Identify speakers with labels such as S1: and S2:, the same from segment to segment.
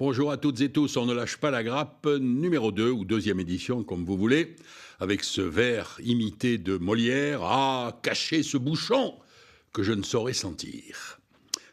S1: Bonjour à toutes et tous, on ne lâche pas la grappe, numéro 2 ou deuxième édition, comme vous voulez, avec ce verre imité de Molière. Ah, cachez ce bouchon que je ne saurais sentir.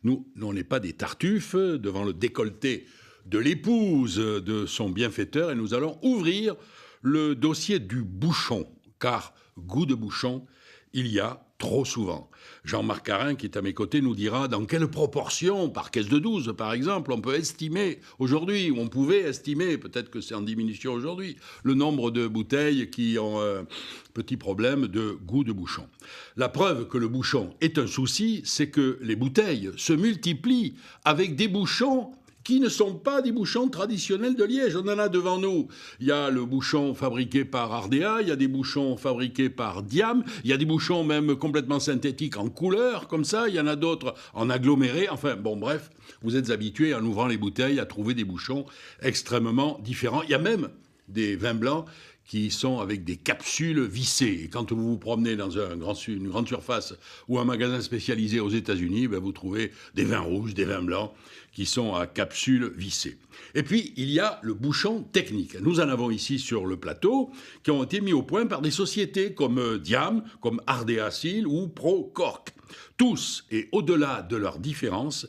S1: Nous, on n'est pas des tartuffes devant le décolleté de l'épouse de son bienfaiteur et nous allons ouvrir le dossier du bouchon, car goût de bouchon, il y a trop souvent. Jean-Marc Carin, qui est à mes côtés, nous dira dans quelle proportion, par caisse de 12 par exemple, on peut estimer aujourd'hui, ou on pouvait estimer, peut-être que c'est en diminution aujourd'hui, le nombre de bouteilles qui ont un petit problème de goût de bouchon. La preuve que le bouchon est un souci, c'est que les bouteilles se multiplient avec des bouchons qui ne sont pas des bouchons traditionnels de Liège. On en a devant nous. Il y a le bouchon fabriqué par Ardea, il y a des bouchons fabriqués par Diam, il y a des bouchons même complètement synthétiques en couleur, comme ça, il y en a d'autres en aggloméré. Enfin, bon, bref, vous êtes habitués, en ouvrant les bouteilles, à trouver des bouchons extrêmement différents. Il y a même des vins blancs qui sont avec des capsules vissées. Et quand vous vous promenez dans une grande surface ou un magasin spécialisé aux États-Unis, vous trouvez des vins rouges, des vins blancs qui sont à capsules vissées. Et puis, il y a le bouchon technique. Nous en avons ici sur le plateau qui ont été mis au point par des sociétés comme Diam, comme Ardea Seal ou ProCork. Tous, et au-delà de leurs différences,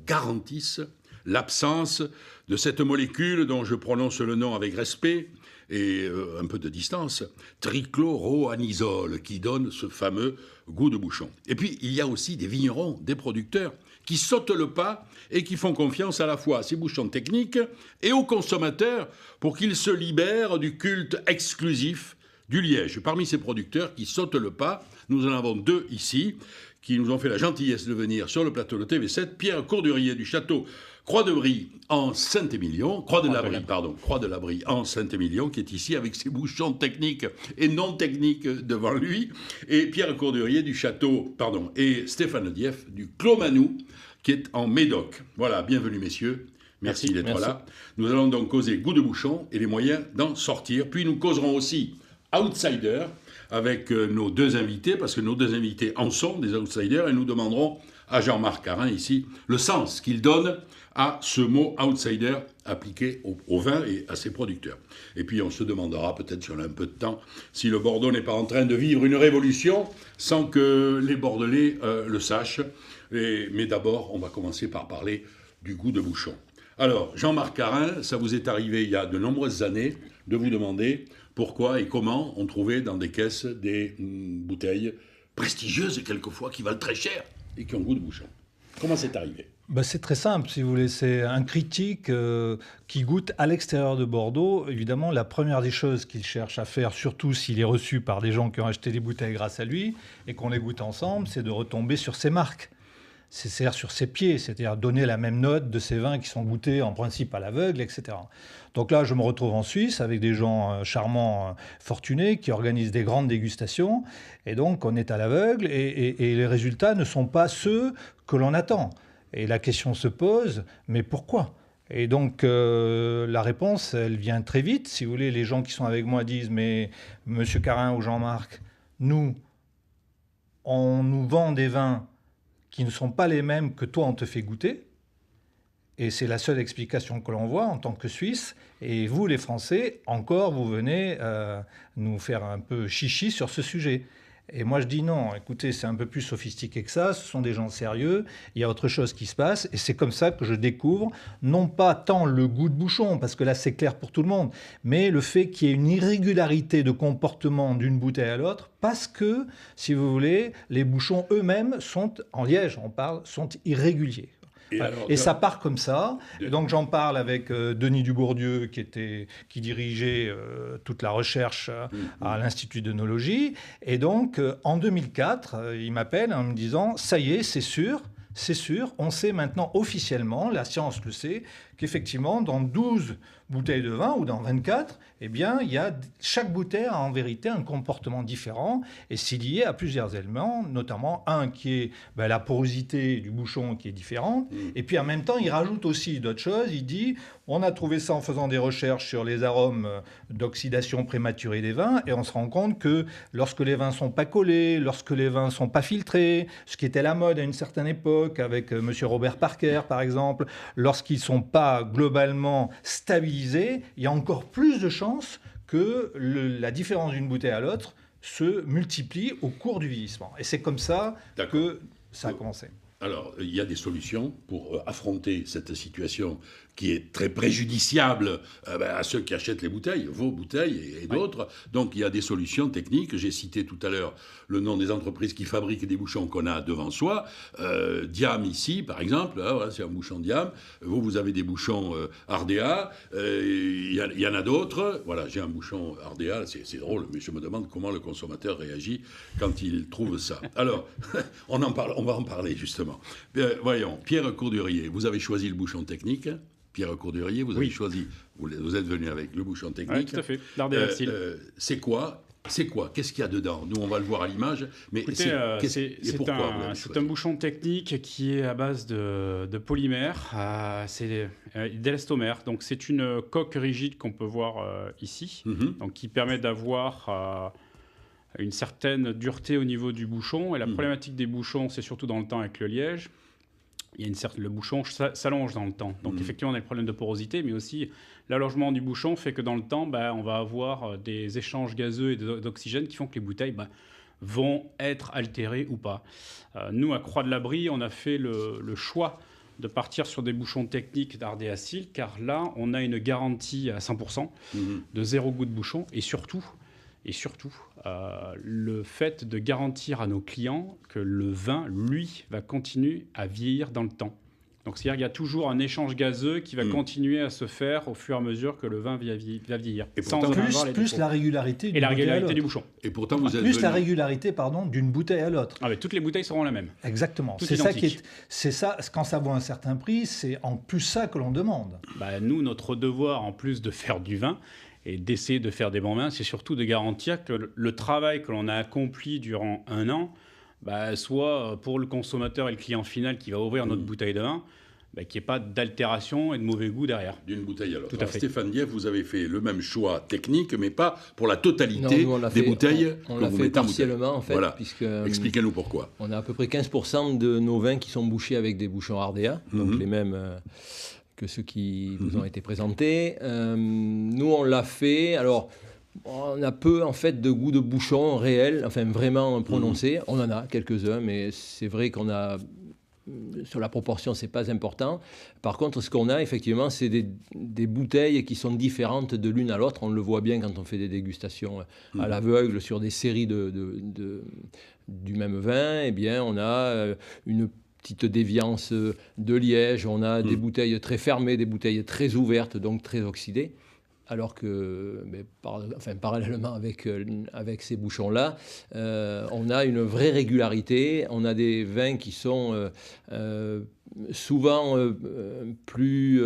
S1: garantissent l'absence de cette molécule dont je prononce le nom avec respect et un peu de distance, trichloroanisole, qui donne ce fameux goût de bouchon. Et puis, il y a aussi des vignerons, des producteurs, qui sautent le pas et qui font confiance à la fois à ces bouchons techniques et aux consommateurs pour qu'ils se libèrent du culte exclusif du liège. Parmi ces producteurs qui sautent le pas, nous en avons deux ici, qui nous ont fait la gentillesse de venir sur le plateau de TV7, Pierre Courdurier du château Croix-de-Brie en Saint-Émilion, Croix-de-l'Abrie en Saint-Émilion, qui est ici avec ses bouchons techniques et non techniques devant lui, et Pierre Courdurier du château, et Stéphane Dieff du Clos Manou, qui est en Médoc. Voilà, bienvenue messieurs. Merci d'être là. Nous allons donc causer goût de bouchon et les moyens d'en sortir. Puis nous causerons aussi outsider avec nos deux invités, parce que nos deux invités en sont des outsiders, et nous demanderons à Jean-Marc Carin ici le sens qu'il donne à ce mot outsider appliqué au vin et à ses producteurs. Et puis on se demandera, peut-être si on a un peu de temps, si le Bordeaux n'est pas en train de vivre une révolution sans que les Bordelais le sachent. Mais d'abord, on va commencer par parler du goût de bouchon. Alors, Jean-Marc Carin, ça vous est arrivé il y a de nombreuses années de vous demander pourquoi et comment on trouvait dans des caisses des bouteilles prestigieuses quelquefois qui valent très cher et qui ont goût de bouchon. Comment c'est arrivé ?
S2: C'est très simple, si vous voulez. C'est un critique qui goûte à l'extérieur de Bordeaux. Évidemment, la première des choses qu'il cherche à faire, surtout s'il est reçu par des gens qui ont acheté des bouteilles grâce à lui et qu'on les goûte ensemble, c'est de retomber sur ses marques. C'est-à-dire sur ses pieds, c'est-à-dire donner la même note de ces vins qui sont goûtés en principe à l'aveugle, etc. Donc là, je me retrouve en Suisse avec des gens charmants, fortunés, qui organisent des grandes dégustations. Et donc, on est à l'aveugle et les résultats ne sont pas ceux que l'on attend. Et la question se pose, mais pourquoi ? Et donc, la réponse, elle vient très vite. Si vous voulez, les gens qui sont avec moi disent, mais Monsieur Carin ou Jean-Marc, nous, on nous vend des vins qui ne sont pas les mêmes que toi, on te fait goûter. Et c'est la seule explication que l'on voit en tant que Suisse. Et vous, les Français, encore, vous venez nous faire un peu chichi sur ce sujet. Et moi, je dis non, écoutez, c'est un peu plus sophistiqué que ça, ce sont des gens sérieux, il y a autre chose qui se passe, et c'est comme ça que je découvre, non pas tant le goût de bouchon, parce que là, c'est clair pour tout le monde, mais le fait qu'il y ait une irrégularité de comportement d'une bouteille à l'autre, parce que, si vous voulez, les bouchons eux-mêmes sont, en Liège, on parle, sont irréguliers. Et ça part comme ça. Et donc j'en parle avec Denis Dubourdieu qui dirigeait toute la recherche à l'Institut d'œnologie. Et donc en 2004, il m'appelle en me disant « ça y est, c'est sûr, on sait maintenant officiellement, la science le sait, qu'effectivement dans 12 bouteilles de vin ou dans 24, eh bien, chaque bouteille a en vérité un comportement différent et c'est lié à plusieurs éléments, notamment un qui est la porosité du bouchon qui est différente. Et puis en même temps, il rajoute aussi d'autres choses. Il dit, on a trouvé ça en faisant des recherches sur les arômes d'oxydation prématurée des vins et on se rend compte que lorsque les vins sont pas collés, lorsque les vins sont pas filtrés, ce qui était la mode à une certaine époque avec M. Robert Parker par exemple, lorsqu'ils sont pas pas globalement stabilisé, il y a encore plus de chances que la différence d'une bouteille à l'autre se multiplie au cours du vieillissement. Et c'est comme ça que ça a commencé.
S1: Alors, il y a des solutions pour affronter cette situation qui est très préjudiciable à ceux qui achètent les bouteilles, vos bouteilles et d'autres. Donc, il y a des solutions techniques. J'ai cité tout à l'heure le nom des entreprises qui fabriquent des bouchons qu'on a devant soi. Diam ici, par exemple, voilà, c'est un bouchon Diam. Vous avez des bouchons Ardea. Il y en a d'autres. Voilà, j'ai un bouchon Ardea. C'est drôle, mais je me demande comment le consommateur réagit quand il trouve ça. Alors, on va en parler justement. Voyons, Pierre Courdurier, vous avez choisi le bouchon technique. Pierre Courdurier, vous avez choisi, vous êtes venu avec le bouchon technique.
S3: Oui, tout à fait, l'Ardea Steel.
S1: C'est quoi ? Qu'est-ce qu'il y a dedans ? Nous, on va le voir à l'image. Mais
S3: écoutez, c'est un bouchon technique qui est à base de polymère. C'est d'élastomère. Donc, c'est une coque rigide qu'on peut voir ici, donc, qui permet d'avoir une certaine dureté au niveau du bouchon. Et la problématique des bouchons, c'est surtout dans le temps avec le liège. Le bouchon s'allonge dans le temps. Donc, effectivement, on a le problème de porosité, mais aussi l'allongement du bouchon fait que dans le temps, on va avoir des échanges gazeux et d'oxygène qui font que les bouteilles vont être altérées ou pas. Nous, à Croix-de-l'Abri, on a fait le choix de partir sur des bouchons techniques d'Ardea Steel, car là, on a une garantie à 100% de 0 goutte de bouchon, et surtout, le fait de garantir à nos clients que le vin, lui, va continuer à vieillir dans le temps. Donc, c'est-à-dire qu'il y a toujours un échange gazeux qui va continuer à se faire au fur et à mesure que le vin va vieillir.
S2: Et pourtant, plus la régularité
S3: du bouchon.
S1: Et pourtant, vous êtes
S2: plus la régularité, d'une bouteille à l'autre.
S3: Ah, mais toutes les bouteilles seront la même.
S2: Exactement. C'est ça, quand ça vaut un certain prix, c'est en plus ça que l'on demande.
S3: Nous, notre devoir, en plus de faire du vin, et d'essayer de faire des bons vins, c'est surtout de garantir que le travail que l'on a accompli durant un an soit pour le consommateur et le client final qui va ouvrir notre bouteille de vin, qu'il n'y ait pas d'altération et de mauvais goût derrière.
S1: D'une bouteille à l'autre.
S3: Tout à fait.
S1: Stéphane Dieff, vous avez fait le même choix technique, mais pas pour la totalité des bouteilles.
S4: On l'a fait partiellement, en fait.
S1: Voilà. Expliquez-nous pourquoi.
S4: On a à peu près 15% de nos vins qui sont bouchés avec des bouchons Ardea, donc les mêmes que ceux qui vous ont été présentés. Nous, on l'a fait. Alors, on a peu, en fait, de goût de bouchon réel, enfin vraiment prononcé. On en a quelques-uns, mais c'est vrai qu'on a... Sur la proportion, c'est pas important. Par contre, ce qu'on a, effectivement, c'est des bouteilles qui sont différentes de l'une à l'autre. On le voit bien quand on fait des dégustations à l'aveugle sur des séries du même vin. Eh bien, on a une petite déviance de liège, on a des bouteilles très fermées, des bouteilles très ouvertes, donc très oxydées. Alors que, parallèlement avec ces bouchons-là, on a une vraie régularité. On a des vins qui sont souvent plus,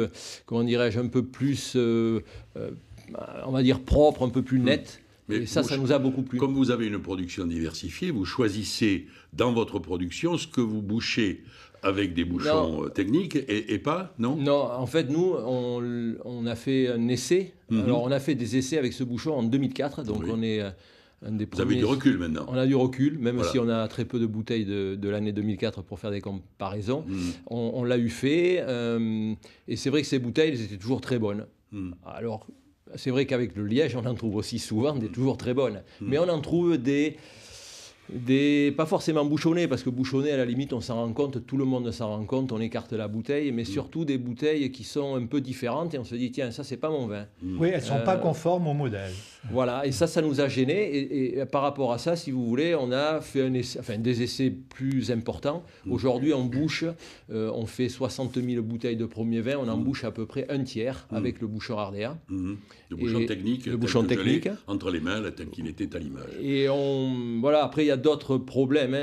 S4: un peu plus, on va dire propres, un peu plus nets. Mais et ça nous a beaucoup plu.
S1: Comme vous avez une production diversifiée, vous choisissez dans votre production ce que vous bouchez avec des bouchons techniques et pas, non ?
S4: Non, en fait, nous, on a fait un essai. Alors, on a fait des essais avec ce bouchon en 2004, donc on est un des premiers...
S1: Vous avez du recul maintenant ?
S4: On a du recul, même si on a très peu de bouteilles de l'année 2004 pour faire des comparaisons. On l'a eu fait, et c'est vrai que ces bouteilles, elles étaient toujours très bonnes. Alors, c'est vrai qu'avec le liège, on en trouve aussi souvent des toujours très bonnes. Mais on en trouve des pas forcément bouchonnées, parce que bouchonnées, à la limite, on s'en rend compte, tout le monde s'en rend compte, on écarte la bouteille, mais surtout des bouteilles qui sont un peu différentes, et on se dit, tiens, ça, c'est pas mon vin.
S2: Oui, elles ne sont pas conformes au modèle.
S4: Voilà, et ça nous a gênés, et par rapport à ça, si vous voulez, on a fait des essais plus importants. Aujourd'hui, on bouche, on fait 60 000 bouteilles de premier vin, on en bouche à peu près un tiers avec le bouchon Ardea.
S1: Le bouchon technique, entre les mains, tel qu'il était à l'image.
S4: Et voilà, après, il y a d'autres problèmes.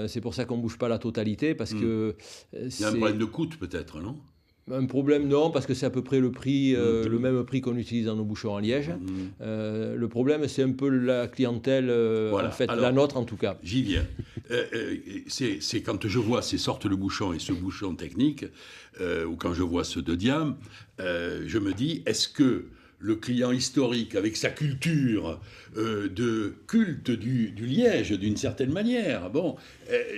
S4: C'est pour ça qu'on ne bouge pas la totalité. Parce que
S1: il y a un problème de coût, peut-être, non ?
S4: Un problème, non, parce que c'est à peu près le prix, le même prix qu'on utilise dans nos bouchons en liège. Le problème, c'est un peu la clientèle, en fait, alors, la nôtre en tout cas.
S1: J'y viens. C'est quand je vois ces sortes de bouchons et ce bouchon technique, ou quand je vois ceux de Diam, je me dis, est-ce que le client historique, avec sa culture de culte du liège, d'une certaine manière. Bon,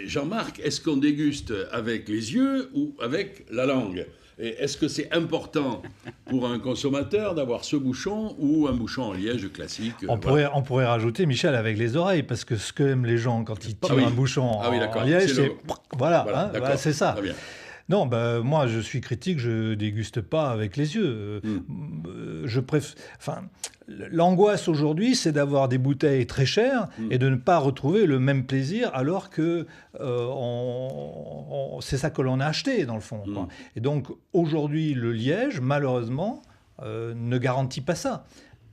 S1: Jean-Marc, est-ce qu'on déguste avec les yeux ou avec la langue ? Et est-ce que c'est important pour un consommateur d'avoir ce bouchon ou un bouchon en liège classique?
S2: On pourrait rajouter, Michel, avec les oreilles, parce que ce que aiment les gens quand ils tirent un bouchon en liège, c'est... Voilà, c'est ça.
S1: Très bien.
S2: Non, moi, je suis critique, je déguste pas avec les yeux. Je préfère... L'angoisse aujourd'hui, c'est d'avoir des bouteilles très chères et de ne pas retrouver le même plaisir alors que c'est ça que l'on a acheté, dans le fond. Quoi. Et donc, aujourd'hui, le liège, malheureusement, ne garantit pas ça.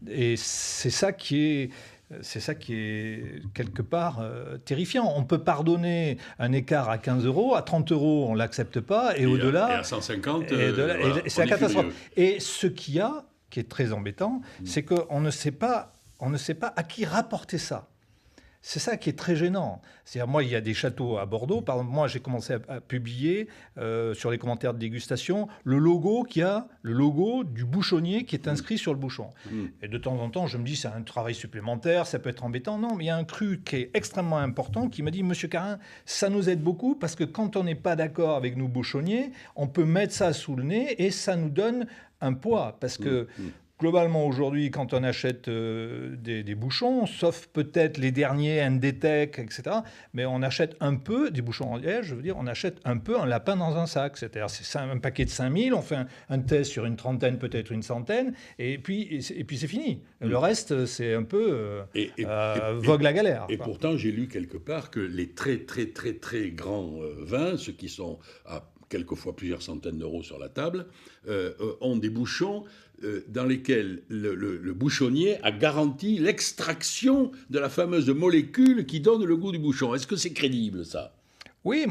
S2: Et c'est ça qui est quelque part terrifiant. On peut pardonner un écart à 15 €, à 30 €, on ne l'accepte pas, et au-delà...
S1: Et à 150,
S2: c'est la catastrophe. Et ce qu'il y a, qui est très embêtant, c'est qu'on ne sait pas à qui rapporter ça. C'est ça qui est très gênant. C'est-à-dire, moi, il y a des châteaux à Bordeaux. Par exemple, moi, j'ai commencé à publier sur les commentaires de dégustation le logo du bouchonnier qui est inscrit sur le bouchon. Et de temps en temps, je me dis, c'est un travail supplémentaire, ça peut être embêtant. Non, mais il y a un cru qui est extrêmement important qui m'a dit, Monsieur Carin, ça nous aide beaucoup parce que quand on n'est pas d'accord avec nous bouchonniers, on peut mettre ça sous le nez et ça nous donne un poids. Parce que... Globalement, aujourd'hui, quand on achète des bouchons, sauf peut-être les derniers NDTech, etc., mais on achète un peu des bouchons en liège, je veux dire, on achète un peu un lapin dans un sac. C'est-à-dire, c'est un paquet de 5000, on fait un test sur une trentaine, peut-être une centaine, et puis c'est fini. Le reste, c'est un peu vogue la galère.
S1: Et pourtant, j'ai lu quelque part que les très, très, très, très grands vins, ceux qui sont à quelquefois plusieurs centaines d'euros sur la table, ont des bouchons dans lesquels le bouchonnier a garanti l'extraction de la fameuse molécule qui donne le goût du bouchon. Est-ce que c'est crédible, ça ?
S2: Oui,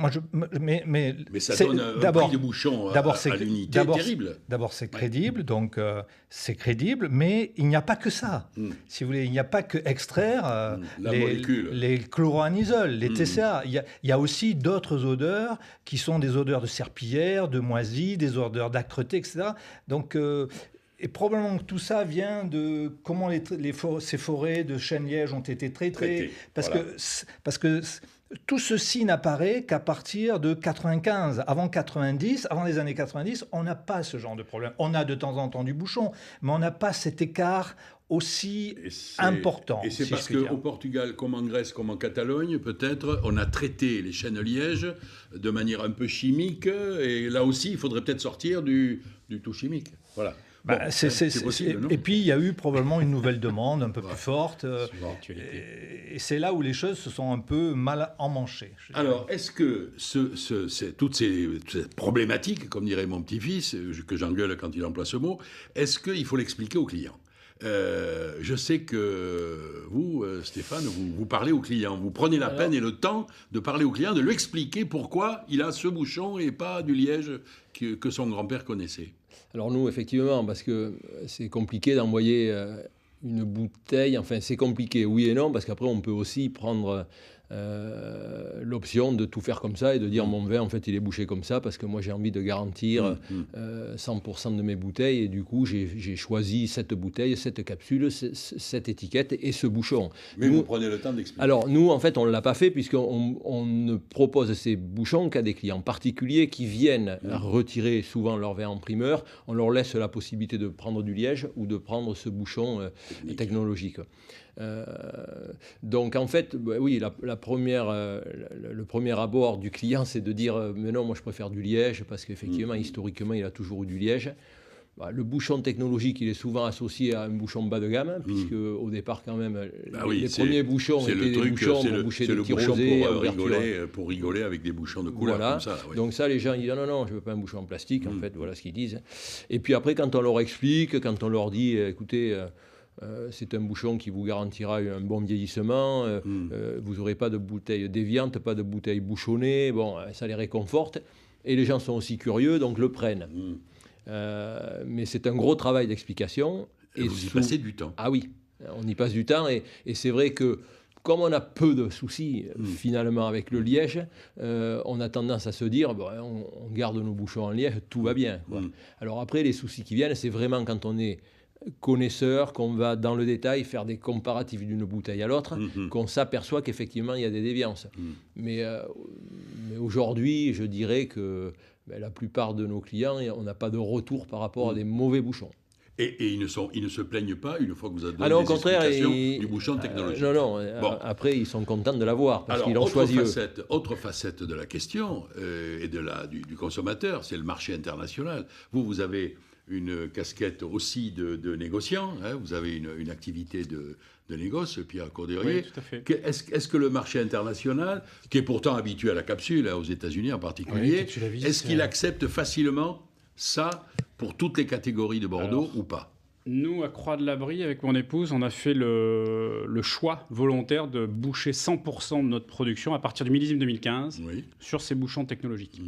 S2: mais
S1: ça donne un prix de bouchon à l'unité terrible.
S2: D'abord, c'est crédible, donc c'est crédible, mais il n'y a pas que ça. Si vous voulez, il n'y a pas que extraire les chloroanisols, les TCA. Il y a aussi d'autres odeurs qui sont des odeurs de serpillière, de moisie, des odeurs d'âcreté, etc. Donc... Et probablement que tout ça vient de comment ces forêts de chênes-lièges ont été traitées. Parce que tout ceci n'apparaît qu'à partir de 95. Avant les années 90, on n'a pas ce genre de problème. On a de temps en temps du bouchon, mais on n'a pas cet écart aussi important.
S1: Et c'est parce qu'au Portugal, comme en Grèce, comme en Catalogne, peut-être, on a traité les chênes-lièges de manière un peu chimique. Et là aussi, il faudrait peut-être sortir du tout chimique. Voilà.
S2: C'est possible, non ? Et puis, il y a eu probablement une nouvelle demande un peu plus forte. Et c'est là où les choses se sont un peu mal emmanchées.
S1: Alors, est-ce que toutes ces problématiques, comme dirait mon petit-fils, que j'engueule quand il emploie ce mot, est-ce qu'il faut l'expliquer aux clients ? Je sais que vous, Stéphane, vous parlez aux clients. Vous prenez la peine et le temps de parler au client, de lui expliquer pourquoi il a ce bouchon et pas du liège que son grand-père connaissait.
S4: Alors nous, effectivement, parce que c'est compliqué d'envoyer une bouteille. Enfin, c'est compliqué, oui et non, parce qu'après, on peut aussi prendre l'option de tout faire comme ça et de dire mon vin, en fait, il est bouché comme ça parce que moi, j'ai envie de garantir 100% de mes bouteilles. Et du coup, j'ai choisi cette bouteille, cette capsule, cette étiquette et ce bouchon.
S1: Mais vous prenez le temps d'expliquer.
S4: Alors, nous, en fait, on ne l'a pas fait puisqu'on ne propose ces bouchons qu'à des clients particuliers qui viennent retirer souvent leur vin en primeur. On leur laisse la possibilité de prendre du liège ou de prendre ce bouchon technologique. Donc en fait, oui, le premier abord du client, c'est de dire mais non, moi je préfère du liège parce qu'effectivement, historiquement, il a toujours eu du liège. Le bouchon technologique, il est souvent associé à un bouchon bas de gamme, puisque au départ, quand même, les premiers bouchons étaient des bouchons pour boucher des petits rosés.
S1: Pour rigoler avec des bouchons de couleur comme ça. Oui.
S4: Donc ça, les gens ils disent non, je veux pas un bouchon en plastique, en fait, voilà ce qu'ils disent. Et puis après, quand on leur explique, quand on leur dit, écoutez... c'est un bouchon qui vous garantira un bon vieillissement, vous n'aurez pas de bouteille déviante, pas de bouteille bouchonnée, bon, ça les réconforte. Et les gens sont aussi curieux, donc le prennent. Mais c'est un gros travail d'explication.
S1: Et vous y passez du temps.
S4: Ah oui, on y passe du temps. Et c'est vrai que comme on a peu de soucis finalement avec le liège, on a tendance à se dire, on garde nos bouchons en liège, tout va bien. Quoi. Alors après, les soucis qui viennent, c'est vraiment quand on est connaisseur, qu'on va dans le détail faire des comparatifs d'une bouteille à l'autre, qu'on s'aperçoit qu'effectivement il y a des déviances. Mais aujourd'hui, je dirais que la plupart de nos clients, on n'a pas de retour par rapport à des mauvais bouchons.
S1: Et ils ne se plaignent pas une fois que vous avez donné
S4: non,
S1: des explications du bouchon technologique.
S4: Non. Après, ils sont contents de l'avoir parce qu'ils l'ont choisi eux.
S1: Autre facette de la question et du consommateur, c'est le marché international. Vous avez une casquette aussi de négociant, hein, vous avez une activité de négoce, Pierre Cordelier.
S3: Oui, tout à fait.
S1: Est-ce que le marché international, qui est pourtant habitué à la capsule, aux États-Unis en particulier, est-ce qu'il accepte facilement ça pour toutes les catégories de Bordeaux ou pas?
S3: Nous, à Croix-de-l'Abri, avec mon épouse, on a fait le choix volontaire de boucher 100% de notre production à partir du millésime 2015 sur ces bouchons technologiques.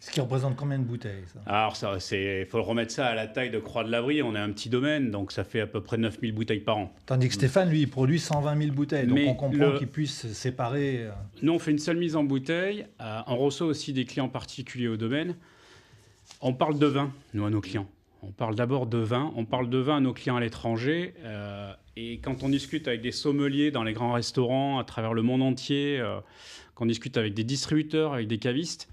S2: Ce qui représente combien de bouteilles, ça?
S3: Alors, il faut remettre ça à la taille de Croix-de-l'Abri. On est un petit domaine, donc ça fait à peu près 9000 bouteilles par an.
S2: Tandis que Stéphane, lui, il produit 120 000 bouteilles. Donc on comprend qu'il puisse séparer...
S3: Nous, on fait une seule mise en bouteille. On reçoit aussi des clients particuliers au domaine. On parle de vin, nous, à nos clients. On parle d'abord de vin. On parle de vin à nos clients à l'étranger. Et quand on discute avec des sommeliers dans les grands restaurants à travers le monde entier, quand on discute avec des distributeurs, avec des cavistes,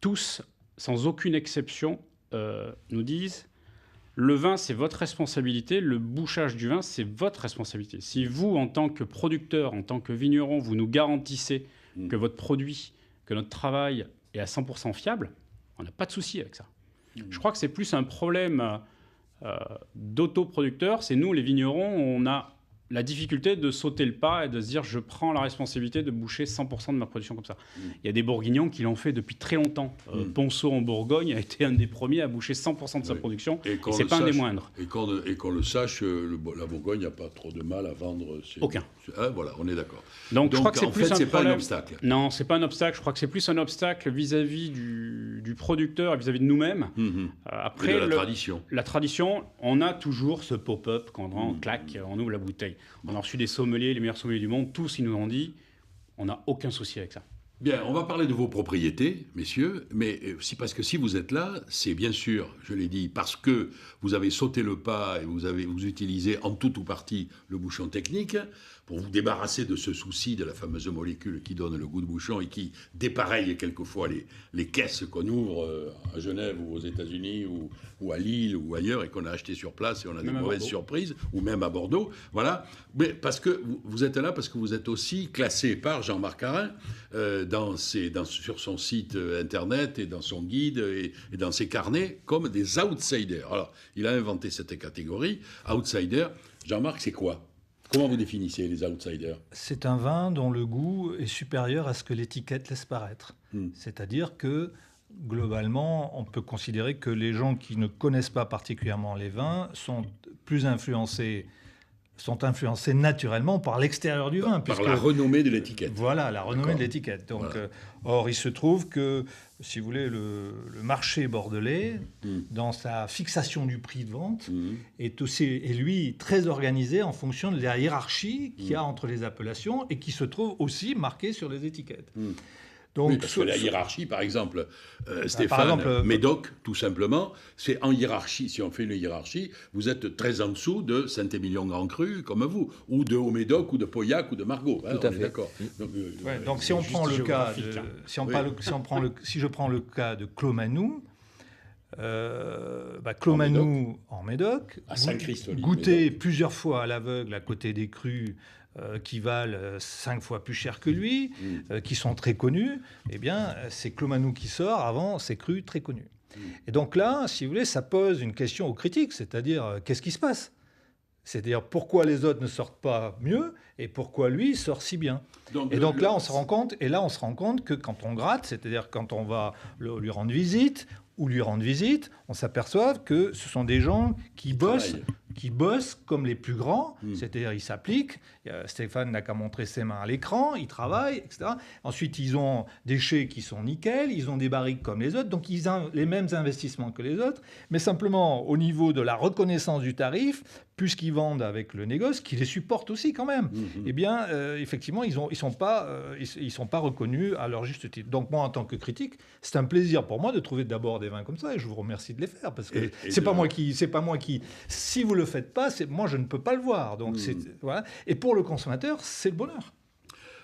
S3: tous, sans aucune exception, nous disent « Le vin, c'est votre responsabilité. Le bouchage du vin, c'est votre responsabilité. Si vous, en tant que producteur, en tant que vigneron, vous nous garantissez que votre produit, que notre travail est à 100% fiable, on n'a pas de souci avec ça. » Je crois que c'est plus un problème d'autoproducteurs. C'est nous, les vignerons, on a la difficulté de sauter le pas et de se dire je prends la responsabilité de boucher 100% de ma production comme ça. Il y a des Bourguignons qui l'ont fait depuis très longtemps. Ponceau en Bourgogne a été un des premiers à boucher 100% de sa production et c'est pas un des moindres.
S1: Et qu'on le sache, la Bourgogne n'a pas trop de mal à vendre.
S3: Aucun.
S1: Voilà, on est d'accord.
S3: Donc je crois que c'est plus un problème.
S1: Pas un obstacle.
S3: Non, c'est pas un obstacle. Je crois que c'est plus un obstacle vis-à-vis du producteur et vis-à-vis de nous-mêmes.
S1: Après, et de la tradition.
S3: La tradition, on a toujours ce pop-up quand on claque, on ouvre la bouteille. On a reçu des sommeliers, les meilleurs sommeliers du monde, tous ils nous ont dit, on n'a aucun souci avec ça.
S1: Bien, on va parler de vos propriétés, messieurs, mais parce que si vous êtes là, c'est bien sûr, je l'ai dit, parce que vous avez sauté le pas et vous utilisez en tout ou partie le bouchon technique pour vous débarrasser de ce souci de la fameuse molécule qui donne le goût de bouchon et qui dépareille quelquefois les caisses qu'on ouvre à Genève ou aux États-Unis ou à Lille ou ailleurs et qu'on a acheté sur place et on a des mauvaises surprises, ou même à Bordeaux. Voilà. Mais parce que vous êtes là, parce que vous êtes aussi classé par Jean-Marc Carin sur son site internet et dans son guide et dans ses carnets comme des outsiders. Alors, il a inventé cette catégorie. Outsider, Jean-Marc, c'est quoi ? Comment vous définissez les outsiders ?
S2: C'est un vin dont le goût est supérieur à ce que l'étiquette laisse paraître. C'est-à-dire que, globalement, on peut considérer que les gens qui ne connaissent pas particulièrement les vins sont influencés naturellement par l'extérieur du vin.
S1: Par la renommée de l'étiquette.
S2: Voilà, la renommée de l'étiquette. Donc, voilà. Or, il se trouve que, si vous voulez, le marché bordelais, dans sa fixation du prix de vente, est lui très organisé en fonction de la hiérarchie qu'il y a entre les appellations et qui se trouve aussi marquée sur les étiquettes.
S1: Donc, oui, parce que la hiérarchie, par exemple, Stéphane, Médoc, tout simplement, c'est en hiérarchie. Si on fait une hiérarchie, vous êtes très en dessous de Saint-Émilion Grand Cru, comme vous, ou de Haut-Médoc, ou de Pauillac, ou de Margaux.
S4: Tout à fait.
S1: D'accord.
S2: Donc, si on prend le cas, si je prends le cas de Clos-Manoux, Clos-Manoux en Médoc, goûté plusieurs fois à l'aveugle à côté des crus qui valent 5 fois plus cher que lui, qui sont très connus, eh bien, c'est Clos-Manoux qui sort avant ces crus très connus. Et donc là, si vous voulez, ça pose une question aux critiques, c'est-à-dire, qu'est-ce qui se passe ? C'est-à-dire, pourquoi les autres ne sortent pas mieux et pourquoi lui sort si bien ? Donc là, on se rend compte que quand on gratte, c'est-à-dire quand on va lui rendre visite, on s'aperçoit que ce sont des gens qui bossent comme les plus grands, c'est-à-dire ils s'appliquent. Stéphane n'a qu'à montrer ses mains à l'écran, ils travaillent, etc. Ensuite, ils ont des chais qui sont nickel, ils ont des barriques comme les autres, donc ils ont les mêmes investissements que les autres, mais simplement au niveau de la reconnaissance du tarif, puisqu'ils vendent avec le négoce, qui les supporte aussi quand même, eh bien, effectivement, ils sont pas reconnus à leur juste titre. Donc moi, en tant que critique, c'est un plaisir pour moi de trouver d'abord des vins comme ça, et je vous remercie de les faire, parce que c'est pas moi qui... Si vous le faites pas, moi je ne peux pas le voir. Donc voilà. Et pour le consommateur, c'est le bonheur.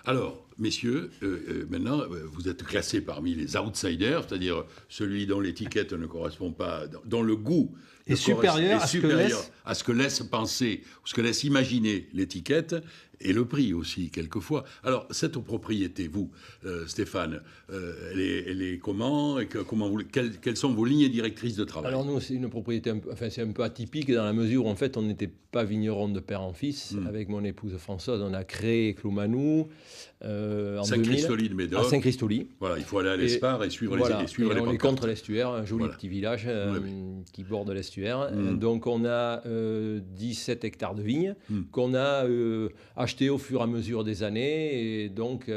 S1: Alors, messieurs, maintenant, vous êtes classés parmi les outsiders, c'est-à-dire celui dont l'étiquette ne correspond pas, dont le goût
S2: est supérieur
S1: à ce que laisse penser, ou ce que laisse imaginer l'étiquette, et le prix aussi, quelquefois. Alors, cette propriété, vous, Stéphane, elle est comment, et quelles sont vos lignes directrices de travail?
S4: Alors nous, c'est une propriété, c'est un peu atypique dans la mesure où en fait, on n'était pas vigneron de père en fils. Avec mon épouse Françoise, on a créé Clos-Manoux en
S1: Saint-Christoly de Médoc.
S4: À Saint-Christoly.
S1: Voilà, il faut aller à l'Espar et suivre les
S4: on est contre l'estuaire, un joli petit village qui borde l'estuaire. Donc on a 17 hectares de vignes qu'on a achetés au fur et à mesure des années. Et donc,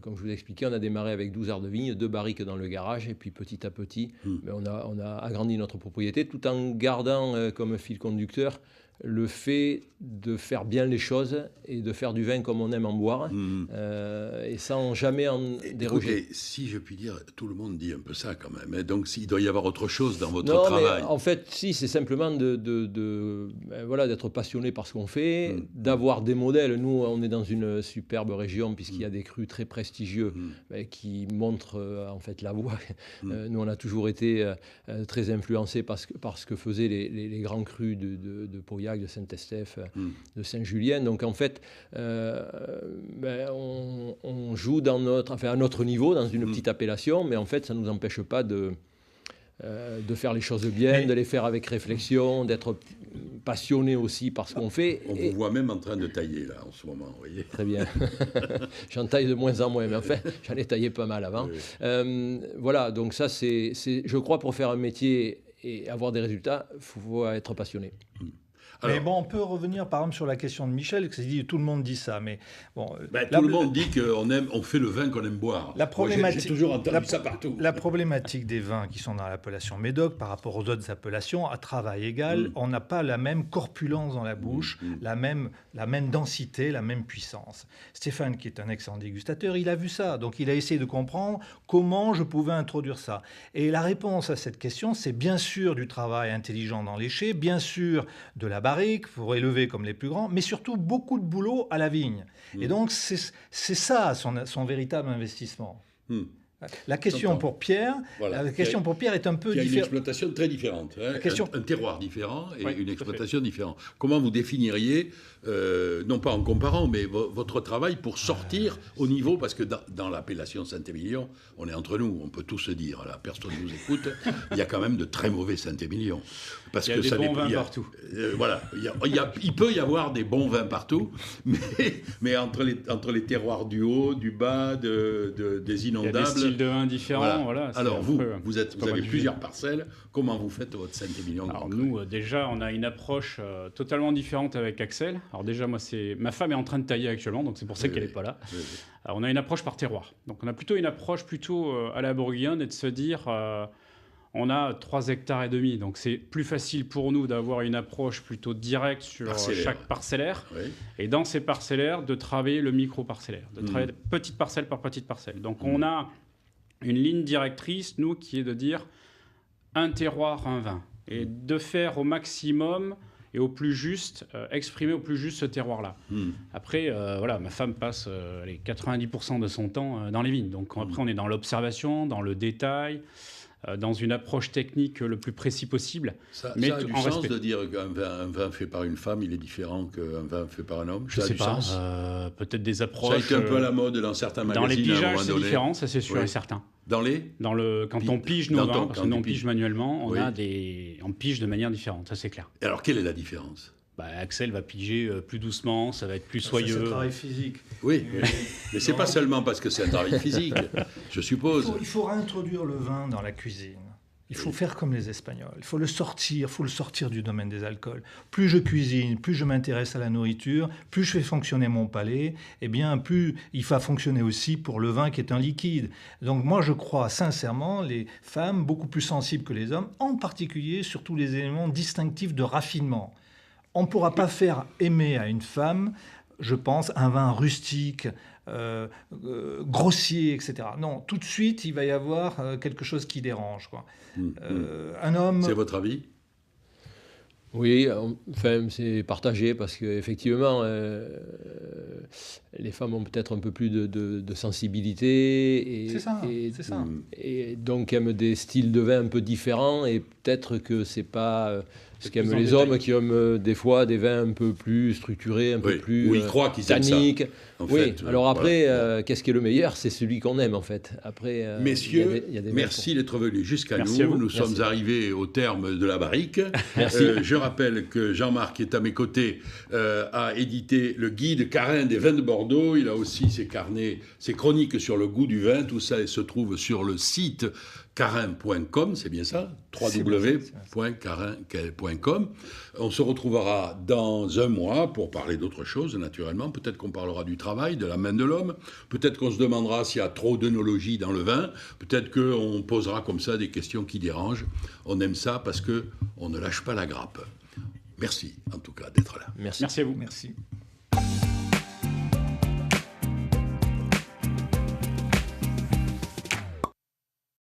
S4: comme je vous l'ai expliqué, on a démarré avec 12 arts de vigne, 2 barriques dans le garage. Et puis petit à petit, on a agrandi notre propriété tout en gardant comme fil conducteur le fait de faire bien les choses et de faire du vin comme on aime en boire, et sans jamais en déroger.
S1: Écoutez, si je puis dire, tout le monde dit un peu ça quand même. Hein. Donc il doit y avoir autre chose dans votre
S4: travail.
S1: travail.
S4: Mais en fait, si, c'est simplement d'être passionné par ce qu'on fait, d'avoir des modèles. Nous, on est dans une superbe région puisqu'il y a des crus très prestigieux qui montrent en fait la voie. Nous, on a toujours été très influencés par ce que faisaient les grands crus de Pauillac, de Saint-Estèphe, de Saint-Julien. Donc en fait, on joue à notre niveau, dans une petite appellation, mais en fait, ça ne nous empêche pas de faire les choses bien, de les faire avec réflexion, d'être passionné aussi par ce qu'on fait.
S1: On vous voit même en train de tailler là en ce moment, vous voyez.
S4: Très bien. J'en taille de moins en moins, mais enfin, j'en ai taillé pas mal avant. Voilà, donc ça, c'est, je crois, pour faire un métier et avoir des résultats, il faut être passionné.
S2: Alors, mais bon, on peut revenir par exemple sur la question de Michel, que dit, tout le monde dit ça, mais bon.
S1: Tout le monde dit qu'on fait le vin qu'on aime boire.
S2: La problématique,
S1: j'ai toujours entendu ça partout.
S2: La problématique des vins qui sont dans l'appellation Médoc par rapport aux autres appellations, à travail égal, on n'a pas la même corpulence dans la bouche, la même densité, la même puissance. Stéphane, qui est un excellent dégustateur, il a vu ça, donc il a essayé de comprendre comment je pouvais introduire ça. Et la réponse à cette question, c'est bien sûr du travail intelligent dans les chais, bien sûr de la barrique pour élever comme les plus grands, mais surtout beaucoup de boulot à la vigne. Et donc, c'est ça son véritable investissement. La question pour Pierre, pour Pierre est un peu différente.
S1: Il y a une exploitation très différente, hein, un terroir différent et une exploitation différente. Comment vous définiriez, non pas en comparant, mais votre travail pour sortir au niveau, parce que dans l'appellation Saint-Émilion, on est entre nous, on peut tout se dire, là, personne ne nous écoute, il y a quand même de très mauvais Saint-Émilion.
S3: Il y a des bons vins partout.
S1: Voilà, il peut y avoir des bons vins partout, mais entre les terroirs du haut, du bas, des inondables...
S3: Il y a des styles de vins différents. Voilà,
S1: alors vous avez plusieurs parcelles, comment vous faites votre Saint-Émilion?
S3: Alors nous, déjà, on a une approche totalement différente avec Axel. Alors déjà, ma femme est en train de tailler actuellement, donc c'est pour ça qu'elle n'est pas là. Alors, on a une approche par terroir. Donc on a plutôt une approche à la bourguignonne et de se dire... on a 3,5 hectares, donc c'est plus facile pour nous d'avoir une approche plutôt directe sur chaque parcellaire. Et dans ces parcellaires, de travailler le micro-parcellaire, de travailler petite parcelle par petite parcelle. Donc on a une ligne directrice, nous, qui est de dire un terroir, un vin. Et de faire au maximum et au plus juste, exprimer au plus juste ce terroir-là. Après, ma femme passe 90% de son temps dans les vignes. Donc après, on est dans l'observation, dans le détail, dans une approche technique le plus précis possible.
S1: Ça a du sens de dire qu'un vin fait par une femme, il est différent qu'un vin fait par un homme?
S3: Je ne sais pas, peut-être des approches...
S1: Ça a été un peu à la mode dans certains magazines.
S3: Dans les pigeages, c'est différent, ça c'est sûr et certain. Quand on pige nos vins, parce que nous on pige manuellement, on pige de manière différente, ça c'est clair.
S1: Et alors, quelle est la différence?
S3: Axel va piger plus doucement, ça va être plus soyeux.
S2: C'est un travail physique.
S1: Oui, mais c'est pas seulement parce que c'est un travail physique, je suppose.
S2: Il faut réintroduire le vin dans la cuisine. Il faut faire comme les Espagnols. Il faut le sortir du domaine des alcools. Plus je cuisine, plus je m'intéresse à la nourriture, plus je fais fonctionner mon palais, plus il va fonctionner aussi pour le vin qui est un liquide. Donc moi, je crois sincèrement les femmes beaucoup plus sensibles que les hommes, en particulier sur tous les éléments distinctifs de raffinement. On ne pourra pas faire aimer à une femme, je pense, un vin rustique, grossier, etc. Non, tout de suite, il va y avoir quelque chose qui dérange. Un homme...
S1: C'est votre avis?
S4: Oui, enfin, c'est partagé parce qu'effectivement, les femmes ont peut-être un peu plus de sensibilité.
S2: C'est ça.
S4: Et donc aiment des styles de vin un peu différents et peut-être que c'est pas ce qu'aiment les hommes qui aiment des fois des vins un peu plus structurés, un peu plus tanniques. Oui, alors après, qu'est-ce qui est le meilleur? C'est celui qu'on aime en fait. Après,
S1: messieurs, merci d'être venus jusqu'à nous. Nous sommes arrivés au terme de la barrique.
S4: Merci.
S1: Je rappelle que Jean-Marc, qui est à mes côtés, a édité le guide Carin des vins de Bordeaux. Il a aussi ses carnets, ses chroniques sur le goût du vin. Tout ça se trouve sur le site carin.com, c'est bien ça? www.carin.com. On se retrouvera dans un mois pour parler d'autre chose, naturellement. Peut-être qu'on parlera du travail, de la main de l'homme. Peut-être qu'on se demandera s'il y a trop d'œnologie dans le vin. Peut-être qu'on posera comme ça des questions qui dérangent. On aime ça parce qu'on ne lâche pas la grappe. Merci, en tout cas, d'être là.
S3: Merci à vous.
S2: Merci.